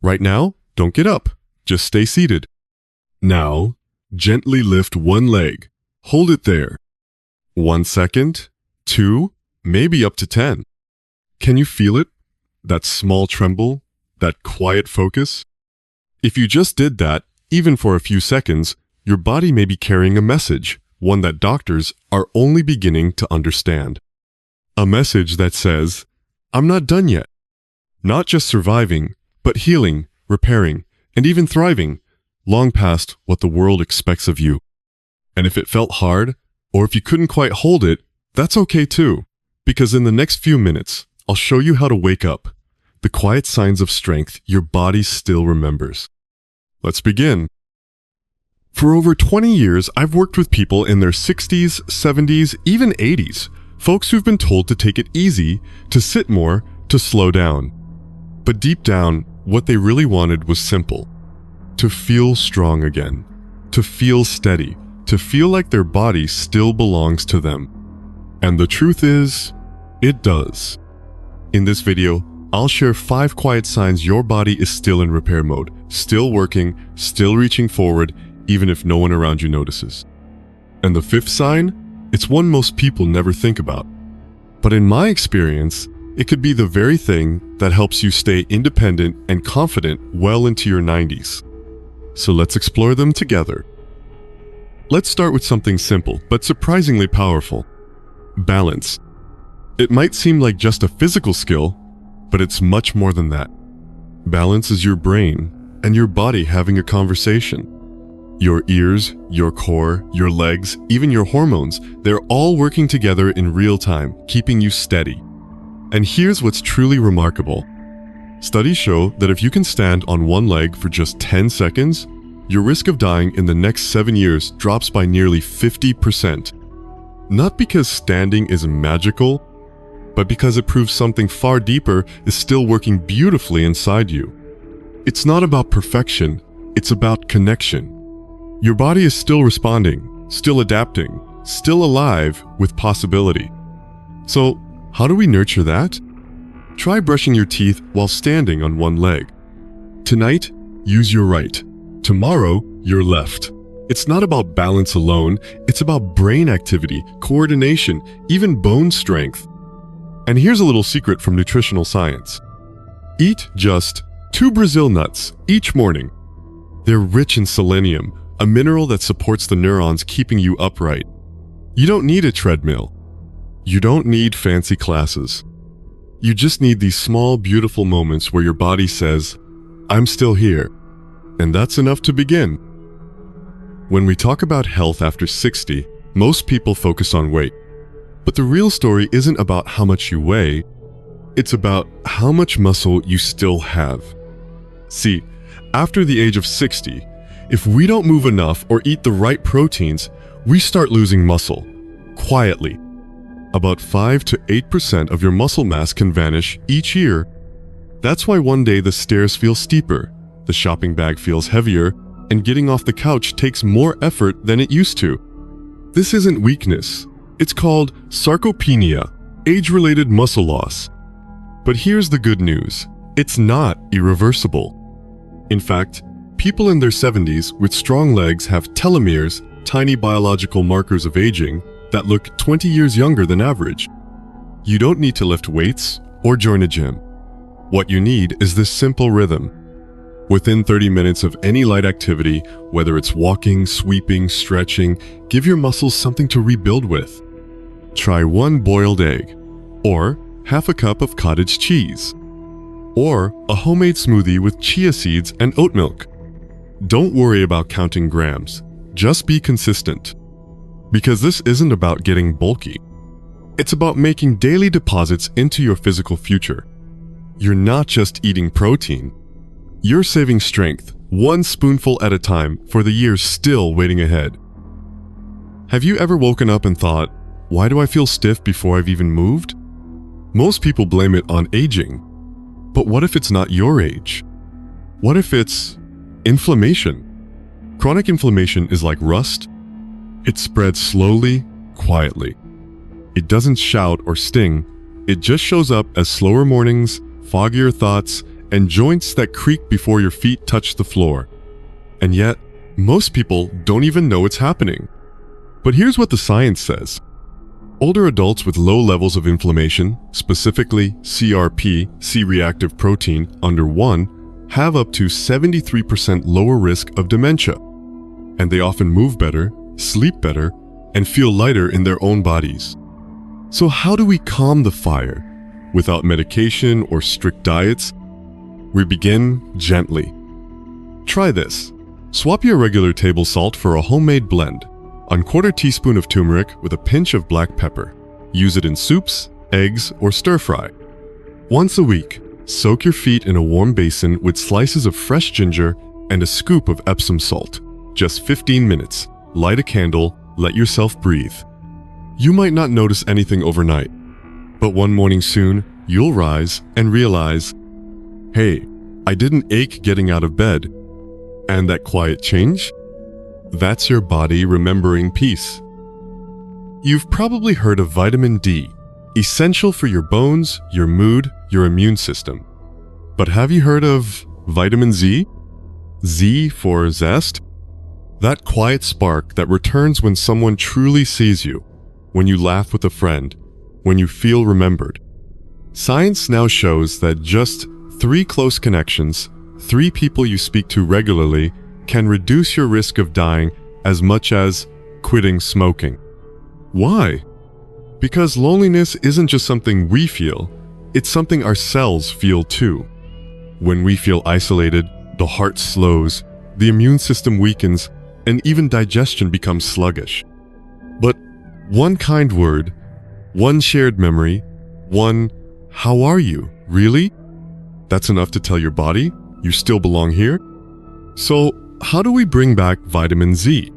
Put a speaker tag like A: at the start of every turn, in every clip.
A: Right now, don't get up. Just stay seated. Now, gently lift one leg. Hold it there. 1 second, 2, maybe up to 10. Can you feel it? That small tremble? That quiet focus? If you just did that, even for a few seconds, your body may be carrying a message, one that doctors are only beginning to understand. A message that says, I'm not done yet. Not just surviving, but healing, repairing, and even thriving, long past what the world expects of you. And if it felt hard, or if you couldn't quite hold it, that's okay too, because in the next few minutes, I'll show you how to wake up, the quiet signs of strength your body still remembers. Let's begin. For over 20 years, I've worked with people in their 60s, 70s, even 80s, folks who've been told to take it easy, to sit more, to slow down. But deep down, what they really wanted was simple. To feel strong again, to feel steady, to feel like their body still belongs to them. And the truth is, it does. In this video, I'll share 5 quiet signs your body is still in repair mode, still working, still reaching forward, even if no one around you notices. And the 5th sign? It's one most people never think about. But in my experience, it could be the very thing that helps you stay independent and confident well into your 90s. So let's explore them together. Let's start with something simple, but surprisingly powerful. Balance. It might seem like just a physical skill, but it's much more than that. Balance is your brain and your body having a conversation. Your ears, your core, your legs, even your hormones, they're all working together in real time, keeping you steady. And here's what's truly remarkable. Studies show that if you can stand on one leg for just 10 seconds, your risk of dying in the next 7 years drops by nearly 50%. Not because standing is magical, but because it proves something far deeper is still working beautifully inside you. It's not about perfection, it's about connection. Your body is still responding, still adapting, still alive with possibility. So, how do we nurture that? Try brushing your teeth while standing on one leg. Tonight, use your right. Tomorrow, your left. It's not about balance alone, it's about brain activity, coordination, even bone strength. And here's a little secret from nutritional science. Eat just 2 Brazil nuts each morning. They're rich in selenium, a mineral that supports the neurons keeping you upright. You don't need a treadmill. You don't need fancy classes. You just need these small, beautiful moments where your body says, I'm still here. And that's enough to begin. When we talk about health after 60, most people focus on weight. But the real story isn't about how much you weigh, it's about how much muscle you still have. See, after the age of 60, if we don't move enough or eat the right proteins, we start losing muscle, quietly. About 5 to 8% of your muscle mass can vanish each year. That's why one day the stairs feel steeper, the shopping bag feels heavier, and getting off the couch takes more effort than it used to. This isn't weakness. It's called sarcopenia, age-related muscle loss. But here's the good news. It's not irreversible. In fact, people in their 70s with strong legs have telomeres, tiny biological markers of aging, that look 20 years younger than average. You don't need to lift weights or join a gym. What you need is this simple rhythm. Within 30 minutes of any light activity, whether it's walking, sweeping, stretching, give your muscles something to rebuild with. Try 1 boiled egg, or half a cup of cottage cheese, or a homemade smoothie with chia seeds and oat milk. Don't worry about counting grams. Just be consistent. Because this isn't about getting bulky. It's about making daily deposits into your physical future. You're not just eating protein. You're saving strength, 1 spoonful at a time for the years still waiting ahead. Have you ever woken up and thought, why do I feel stiff before I've even moved? Most people blame it on aging. But what if it's not your age? What if it's inflammation? Chronic inflammation is like rust. It spreads slowly, quietly. It doesn't shout or sting. It just shows up as slower mornings, foggier thoughts, and joints that creak before your feet touch the floor. And yet, most people don't even know it's happening. But here's what the science says. Older adults with low levels of inflammation, specifically CRP, C-reactive protein, under 1, have up to 73% lower risk of dementia. And they often move better, sleep better, and feel lighter in their own bodies. So how do we calm the fire? Without medication or strict diets, we begin gently. Try this. Swap your regular table salt for a homemade blend. 1/4 teaspoon of turmeric with a pinch of black pepper. Use it in soups, eggs, or stir fry. Once a week, soak your feet in a warm basin with slices of fresh ginger and a scoop of Epsom salt. Just 15 minutes. Light a candle, let yourself breathe. You might not notice anything overnight, but one morning soon, you'll rise and realize, hey, I didn't ache getting out of bed. And that quiet change? That's your body remembering peace. You've probably heard of vitamin D, essential for your bones, your mood, your immune system. But have you heard of vitamin Z? Z for zest? That quiet spark that returns when someone truly sees you, when you laugh with a friend, when you feel remembered. Science now shows that just 3 close connections, 3 people you speak to regularly, can reduce your risk of dying as much as quitting smoking. Why? Because loneliness isn't just something we feel, it's something our cells feel too. When we feel isolated, the heart slows, the immune system weakens, and even digestion becomes sluggish. But one kind word, one shared memory, one "how are you, really?" That's enough to tell your body you still belong here. So, how do we bring back vitamin Z?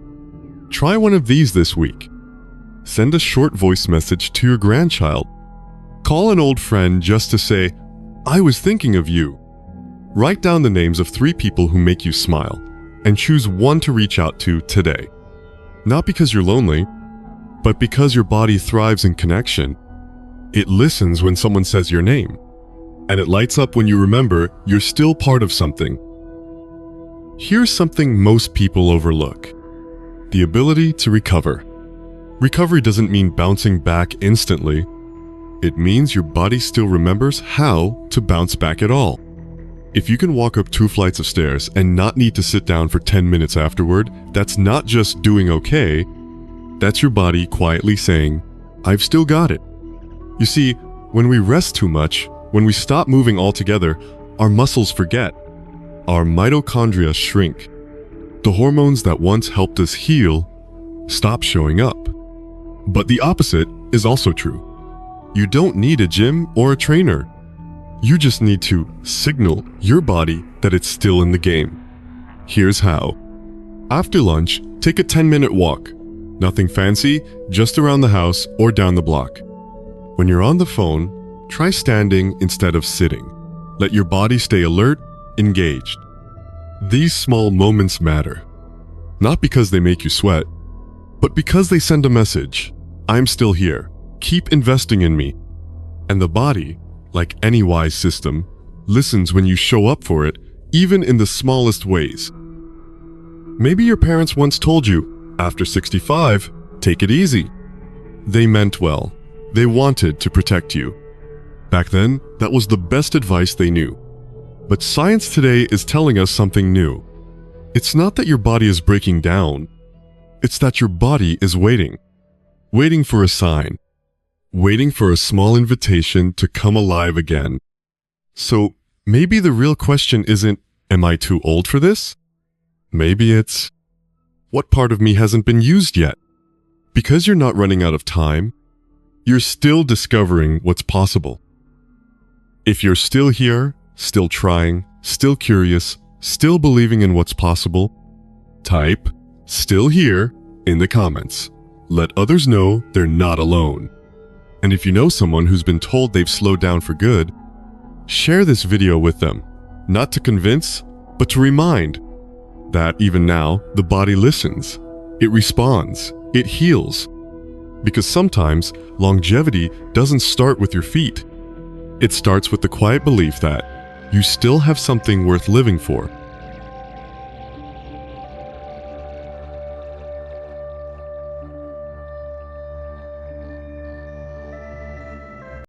A: Try one of these this week. Send a short voice message to your grandchild. Call an old friend just to say, "I was thinking of you." Write down the names of 3 people who make you smile, and choose one to reach out to today. Not because you're lonely, but because your body thrives in connection. It listens when someone says your name, and it lights up when you remember you're still part of something. Here's something most people overlook: the ability to recover. Recovery doesn't mean bouncing back instantly. It means your body still remembers how to bounce back at all. If you can walk up 2 flights of stairs and not need to sit down for 10 minutes afterward, that's not just doing okay, that's your body quietly saying, "I've still got it." You see, when we rest too much, when we stop moving altogether, our muscles forget. Our mitochondria shrink. The hormones that once helped us heal stop showing up. But the opposite is also true. You don't need a gym or a trainer. You just need to signal your body that it's still in the game. Here's how. After lunch, take a 10-minute walk. Nothing fancy, just around the house or down the block. When you're on the phone, try standing instead of sitting. Let your body stay alert, engaged. These small moments matter. Not because they make you sweat, but because they send a message. I'm still here. Keep investing in me. And the body, like any wise system, listens when you show up for it, even in the smallest ways. Maybe your parents once told you, after 65, take it easy. They meant well. They wanted to protect you. Back then, that was the best advice they knew. But science today is telling us something new. It's not that your body is breaking down. It's that your body is waiting. Waiting for a sign. Waiting for a small invitation to come alive again. So maybe the real question isn't, am I too old for this? Maybe it's, what part of me hasn't been used yet? Because you're not running out of time, you're still discovering what's possible. If you're still here, still trying, still curious, still believing in what's possible, type "still here" in the comments. Let others know they're not alone. And if you know someone who's been told they've slowed down for good, share this video with them, not to convince, but to remind that even now, the body listens, it responds, it heals. Because sometimes longevity doesn't start with your feet. It starts with the quiet belief that you still have something worth living for.